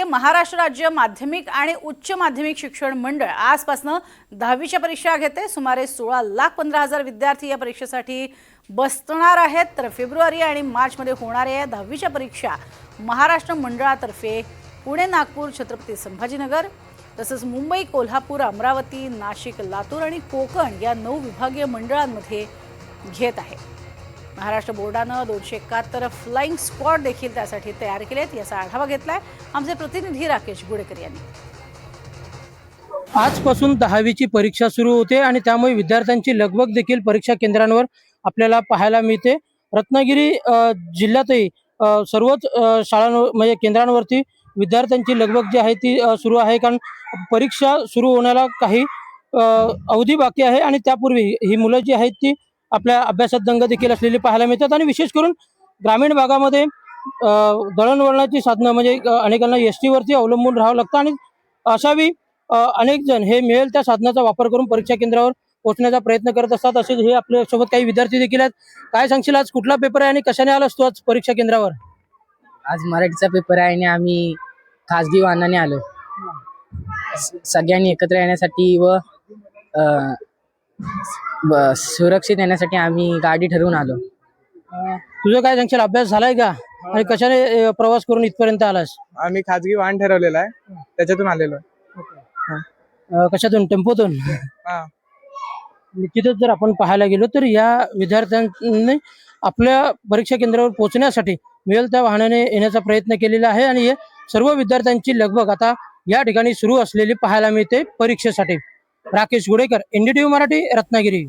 महाराष्ट्र राज्य माध्यमिक आणि उच्च माध्यमिक शिक्षण मंडळ आजपासून 10वीच्या परीक्षा घेते। सुमारे 16,15,000 विद्यार्थी या परीक्षेसाठी बसणार आहेत। तर फेब्रुवारी आणि मार्च मध्ये होणाऱ्या 10वीच्या परीक्षा महाराष्ट्र मंडळातर्फे पुणे, नागपूर, छत्रपती संभाजीनगर तसंच मुंबई, कोल्हापूर, अमरावती, नाशिक, लातूर आणि कोकण या 9 विभागीय मंडळांमध्ये घेत आहे। महाराष्ट्र बोर्डानं 271 फ्लाइंग स्क्वॉड देखील त्यासाठी तयार केलेत। याचा आढावा घेतलाय आमचे प्रतिनिधी राकेश गुडेकर यांनी। आजपासून 10वीची परीक्षा सुरू होते आणि त्यामुळे विद्यार्थ्यांची लगबग देखील परीक्षा केंद्रांवर आपल्याला पाहायला मिळते। रत्नागिरी जिल्ह्यातही सर्वच शाळांवर म्हणजे केंद्रांवरती विद्यार्थ्यांची लगबग जी आहे ती सुरू आहे, कारण परीक्षा सुरू होण्याला काही अवधी बाकी आहे आणि त्यापूर्वी ही मुलं जी आहेत ती आपल्या अभ्यासात दंग देखील असलेली पाहायला मिळतात। आणि विशेष करून ग्रामीण भागामध्ये दळणवळणाची साधनं म्हणजे अनेकांना एसटी वरती अवलंबून राहावं लागतं आणि अशावेळी अनेक जण हे मिळेल त्या साधनाचा वापर करून परीक्षा केंद्रावर पोहोचण्याचा प्रयत्न करत असतात। असे हे आपल्या सोबत काही विद्यार्थी देखील आहेत। काय सांगशील, आज कुठला पेपर आहे आणि कशाने आलास तू आज परीक्षा केंद्रावर? आज मराठीचा पेपर आहे आणि आम्ही खासगी वाहनाने आलो। सगळ्यांनी एकत्र येण्यासाठी व सुरक्षित येण्यासाठी आम्ही गाडी ठरवून आलो। तुझं काय सांगशील, अभ्यास झालाय का आणि कशाने प्रवास करून इथपर्यंत आलास? आम्ही खाजगी वाहन ठरवलेलं आहे, त्याच्यातून आलेलो आहे। कशातून? टेम्पोतून? निश्चितच जर आपण पाहायला गेलो तर या विद्यार्थ्यांनी आपल्या परीक्षा केंद्रावर पोहोचण्यासाठी मिळेल त्या वाहनाने येण्याचा प्रयत्न केलेला आहे आणि हे सर्व विद्यार्थ्यांची लगबग आता या ठिकाणी सुरू असलेली पाहायला मिळते परीक्षेसाठी। राकेश गुडेकर, NDTV मराठी, रत्नागिरी।